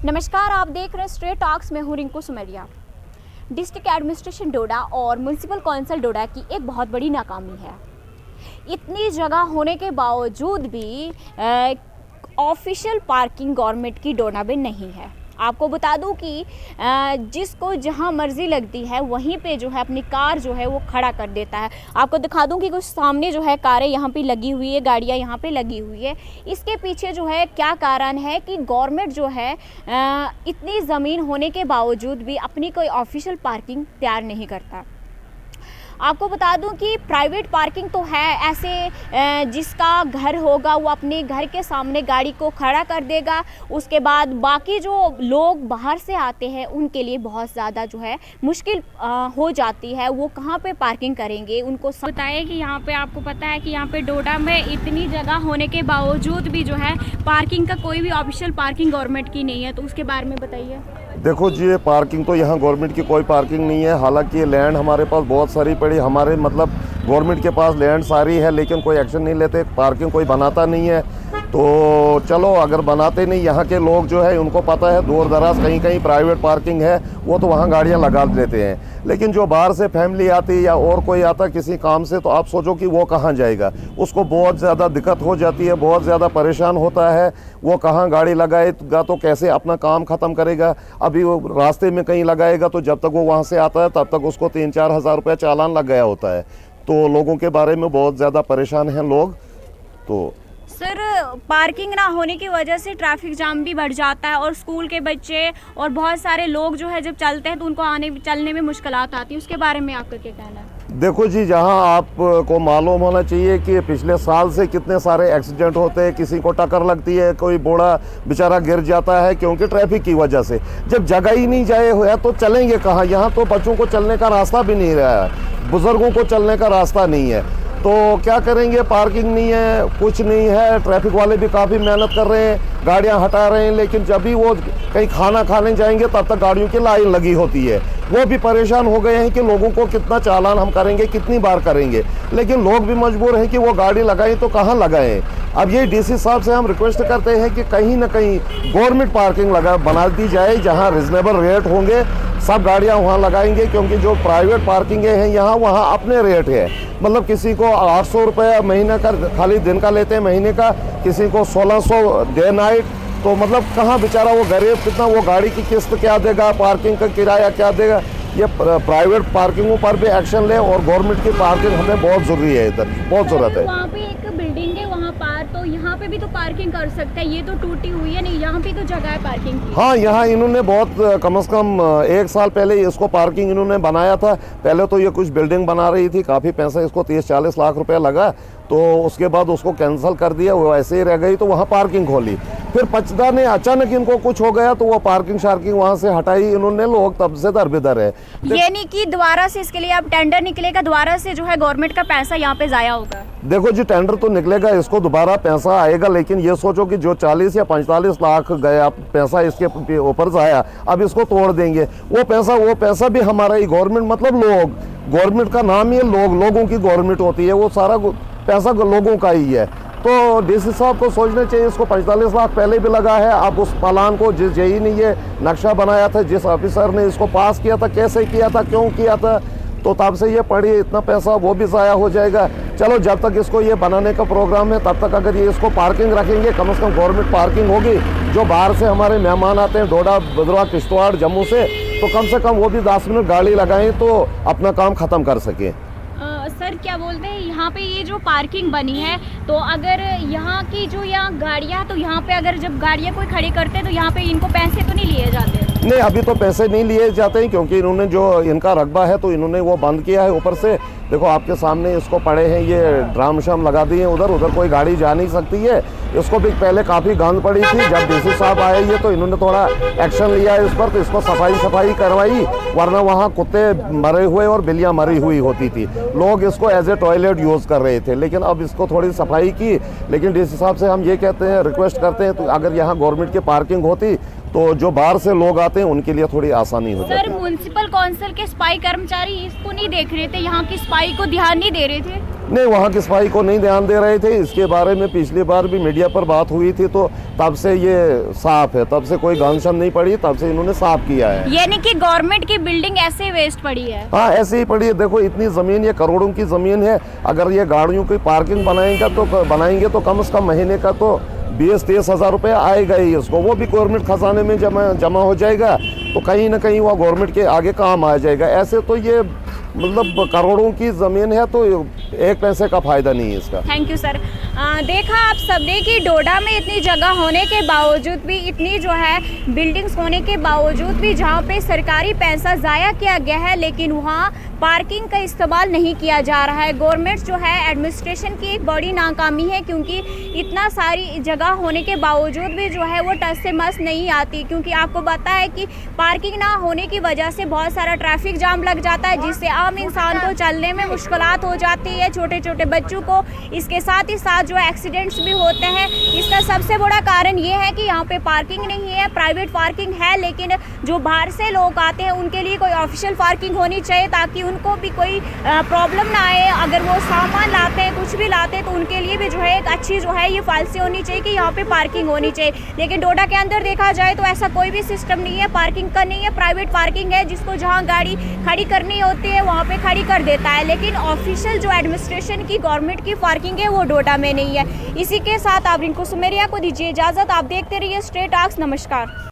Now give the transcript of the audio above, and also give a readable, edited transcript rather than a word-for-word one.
नमस्कार, आप देख रहे हैं स्ट्रेट टॉक्स में हूँ रिंकू सुमेरिया। डिस्ट्रिक्ट एडमिनिस्ट्रेशन डोडा और म्यूनसिपल कौंसिल डोडा की एक बहुत बड़ी नाकामी है। इतनी जगह होने के बावजूद भी ऑफिशियल पार्किंग गवर्नमेंट की डोडा में नहीं है। आपको बता दूं कि जिसको जहां मर्जी लगती है वहीं पे जो है अपनी कार जो है वो खड़ा कर देता है। आपको दिखा दूं कि कुछ सामने जो है कारें यहाँ पे लगी हुई है, गाड़ियाँ यहाँ पे लगी हुई है। इसके पीछे जो है क्या कारण है कि गवर्नमेंट जो है इतनी ज़मीन होने के बावजूद भी अपनी कोई ऑफिशियल पार्किंग तैयार नहीं करता। आपको बता दूं कि प्राइवेट पार्किंग तो है, ऐसे जिसका घर होगा वो अपने घर के सामने गाड़ी को खड़ा कर देगा। उसके बाद बाकी जो लोग बाहर से आते हैं उनके लिए बहुत ज़्यादा जो है मुश्किल हो जाती है। वो कहाँ पे पार्किंग करेंगे, उनको बताइए कि यहाँ पे आपको पता है कि यहाँ पे डोडा में इतनी जगह होने के बावजूद भी जो है पार्किंग का कोई भी ऑफिशियल पार्किंग गवर्नमेंट की नहीं है, तो उसके बारे में बताइए। देखो जी, ये पार्किंग तो यहाँ गवर्नमेंट की कोई पार्किंग नहीं है। हालांकि ये लैंड हमारे पास बहुत सारी पड़ी, हमारे मतलब गवर्नमेंट के पास लैंड सारी है, लेकिन कोई एक्शन नहीं लेते, पार्किंग कोई बनाता नहीं है। तो चलो, अगर बनाते नहीं, यहाँ के लोग जो है उनको पता है दूर दराज कहीं कहीं प्राइवेट पार्किंग है, वो तो वहाँ गाड़ियाँ लगा देते हैं। लेकिन जो बाहर से फैमिली आती या और कोई आता किसी काम से, तो आप सोचो कि वो कहाँ जाएगा। उसको बहुत ज़्यादा दिक्कत हो जाती है, बहुत ज़्यादा परेशान होता है। वो कहाँ गाड़ी लगाएगा तो कैसे अपना काम ख़त्म करेगा। अभी वो रास्ते में कहीं लगाएगा तो जब तक वो वहाँ से आता है तब तक उसको 3-4 हज़ार रुपये चालान लग गया होता है। तो लोगों के बारे में बहुत ज़्यादा परेशान हैं लोग। तो सर, पार्किंग ना होने की वजह से ट्रैफिक जाम भी बढ़ जाता है और स्कूल के बच्चे और बहुत सारे लोग जो है जब चलते हैं तो उनको चलने में मुश्किलात आती है। उसके बारे में आपका क्या कहना है? देखो जी, जहां आपको मालूम होना चाहिए कि पिछले साल से कितने सारे एक्सीडेंट होते हैं, किसी को टक्कर लगती है, कोई बूढ़ा बेचारा गिर जाता है क्योंकि ट्रैफिक की वजह से। जब जगह ही नहीं जाए हुआ तो चलेंगे कहाँ? यहाँ तो बच्चों को चलने का रास्ता भी नहीं रहा है, बुजुर्गों को चलने का रास्ता नहीं है, तो क्या करेंगे? पार्किंग नहीं है, कुछ नहीं है। ट्रैफिक वाले भी काफ़ी मेहनत कर रहे हैं, गाड़ियां हटा रहे हैं, लेकिन जब भी वो कहीं खाना खाने जाएंगे तब तक गाड़ियों की लाइन लगी होती है। वो भी परेशान हो गए हैं कि लोगों को कितना चालान हम करेंगे, कितनी बार करेंगे। लेकिन लोग भी मजबूर हैं कि वो गाड़ी लगाएं तो कहाँ लगाएं। अब ये डीसी साहब से हम रिक्वेस्ट करते हैं कि कहीं ना कहीं गवर्नमेंट पार्किंग बना दी जाए, जहाँ रिजनेबल रेट होंगे, सब गाड़ियां वहाँ लगाएंगे। क्योंकि जो प्राइवेट पार्किंगें हैं यहाँ, वहाँ अपने रेट है। मतलब किसी को 800 रुपये महीने का खाली दिन का लेते हैं, महीने का, किसी को 1600 डे नाइट। तो मतलब कहाँ बेचारा वो गरीब कितना वो गाड़ी की किस्त क्या देगा, पार्किंग का किराया क्या देगा। ये प्राइवेट पार्किंगों पर भी एक्शन ले और गवर्नमेंट की पार्किंग हमें बहुत ज़रूरी है, इधर बहुत ज़रूरत है। वहाँ पे एक बिल्डिंग है वहाँ पर, तो यहाँ पे भी तो पार्किंग कर सकते हैं। ये तो टूटी हुई है, नहीं यहाँ पे तो जगह है पार्किंग की। हाँ, यहाँ इन्होंने बहुत कम से कम 1 साल पहले इसको पार्किंग इन्होंने बनाया था। पहले तो ये कुछ बिल्डिंग बना रही थी, काफ़ी पैसा इसको 30-40 लाख रुपए लगा। तो उसके बाद उसको कैंसिल कर दिया, वो ऐसे ही रह गई, तो वहाँ पार्किंग खोली। फिर पचदा ने अचानक इनको कुछ हो गया तो वो पार्किंग शार्किंग वहाँ से हटाई इन्होंने। लोग तब से दर-बेदर है। ये नहीं कि दोबारा से इसके लिए अब टेंडर निकलेगा, दोबारा से जो है गवर्नमेंट का पैसा यहाँ पे जाया होगा। देखो जी, टेंडर तो निकलेगा, इसको दोबारा पैसा आएगा, लेकिन ये सोचो कि जो 40 या 45 लाख गया पैसा इसके ऊपर जाया, अब इसको तोड़ देंगे। वो पैसा भी हमारा ही गवर्नमेंट, मतलब लोग, गवर्नमेंट का नाम ही लोगों की गवर्नमेंट होती है, वो सारा पैसा लोगों का ही है। तो डीसी साहब को सोचना चाहिए, इसको 45 लाख पहले भी लगा है। अब उस प्लान को जिस जेई ने ये नक्शा बनाया था, जिस ऑफिसर ने इसको पास किया था, कैसे किया था, क्यों किया था, तो तब से ये पड़ी, इतना पैसा वो भी ज़ाया हो जाएगा। चलो, जब तक इसको ये बनाने का प्रोग्राम है तब तक अगर ये इसको पार्किंग रखेंगे, कम से कम गवर्नमेंट पार्किंग होगी। जो बाहर से हमारे मेहमान आते हैं डोडा, भद्रवाह, किश्तवाड़, जम्मू से, तो कम से कम वो भी 10 मिनट गाड़ी लगाएं तो अपना काम ख़त्म कर सकें। सर, क्या बोलते हैं, यहाँ पे ये जो पार्किंग बनी है, तो अगर यहाँ की जो यहाँ गाड़ियाँ, तो यहाँ पे अगर जब गाड़ियाँ कोई खड़ी करते हैं तो यहाँ पे इनको पैसे तो नहीं लिए जाते? नहीं, अभी तो पैसे नहीं लिए जाते हैं, क्योंकि इन्होंने जो इनका रकबा है तो इन्होंने वो बंद किया है। ऊपर से देखो आपके सामने इसको पड़े हैं, ये ड्राम शाम लगा दिए हैं, उधर कोई गाड़ी जा नहीं सकती है। इसको भी पहले काफ़ी गंद पड़ी थी, जब डीसी साहब आए ये तो इन्होंने थोड़ा एक्शन लिया इस पर, तो इसको सफाई करवाई, वरना वहाँ कुत्ते मरे हुए और बिल्लियाँ मरी हुई होती थी। लोग इसको एज ए टॉयलेट यूज़ कर रहे थे, लेकिन अब इसको थोड़ी सफाई की। लेकिन डीसी साहब से हम ये कहते हैं, रिक्वेस्ट करते हैं, तो अगर यहाँ गवर्नमेंट की पार्किंग होती तो जो बाहर से लोग आते हैं उनके लिए थोड़ी आसानी हो सर जाती है। म्युनिसिपल काउंसिल के सफाई कर्मचारी इसको नहीं देख रहे थे, यहाँ की सफाई को ध्यान नहीं दे रहे थे? नहीं, वहाँ की सफाई को नहीं ध्यान दे रहे थे। इसके बारे में पिछली बार भी मीडिया पर बात हुई थी, तो तब से ये साफ है, तब से कोई गंशन नहीं पड़ी, तब से इन्होंने साफ किया है। यानी कि गवर्नमेंट की बिल्डिंग ऐसे वेस्ट पड़ी है? हाँ, ऐसे ही पड़ी है। देखो इतनी ज़मीन, ये करोड़ों की ज़मीन है। अगर ये गाड़ियों की पार्किंग बनाएंगे तो कम से कम महीने का तो 20-30 हज़ार रुपये आएगा ही इसको, वो भी गवर्नमेंट खजाने में जमा हो जाएगा, तो कहीं ना कहीं वो गवर्नमेंट के आगे काम आ जाएगा। ऐसे तो ये मतलब करोड़ों की ज़मीन है, तो एक पैसे का फ़ायदा नहीं है इसका। Thank you sir. देखा आप सबने कि डोडा में इतनी जगह होने के बावजूद भी, इतनी जो है बिल्डिंग्स होने के बावजूद भी, जहाँ पे सरकारी पैसा ज़ाया किया गया है, लेकिन वहाँ पार्किंग का इस्तेमाल नहीं किया जा रहा है। गवर्नमेंट जो है, एडमिनिस्ट्रेशन की एक बड़ी नाकामी है, क्योंकि इतना सारी जगह होने के बावजूद भी जो है वो टस से मस नहीं आती, क्योंकि आपको पता है कि पार्किंग ना होने की वजह से बहुत सारा ट्रैफिक जाम लग जाता है, जिससे आम इंसान को चलने में मुश्किलात हो जाती है, छोटे छोटे बच्चों को। इसके साथ ही साथ जो एक्सीडेंट्स भी होते हैं। इसका सबसे बड़ा कारण ये है कि यहाँ पे पार्किंग नहीं है, प्राइवेट पार्किंग है, लेकिन जो बाहर से लोग आते हैं उनके लिए कोई ऑफिशियल पार्किंग होनी चाहिए, ताकि उनको भी कोई प्रॉब्लम ना आए। अगर वो सामान लाते हैं, कुछ भी लाते हैं, तो उनके लिए भी जो है एक अच्छी जो है ये पॉलिसी होनी चाहिए कि यहाँ पे पार्किंग होनी चाहिए। लेकिन डोडा के अंदर देखा जाए तो ऐसा कोई भी सिस्टम नहीं है, पार्किंग का नहीं है। प्राइवेट पार्किंग है, जिसको जहाँ गाड़ी खड़ी करनी होती है वहाँ पे खड़ी कर देता है, लेकिन ऑफिशियल जो एडमिनिस्ट्रेशन की, गवर्नमेंट की पार्किंग है वो डोडा में नहीं है। इसी के साथ आप रिंकू सुमेरिया को दीजिए इजाज़त। आप देखते रहिए स्ट्रेट टॉक्स। नमस्कार।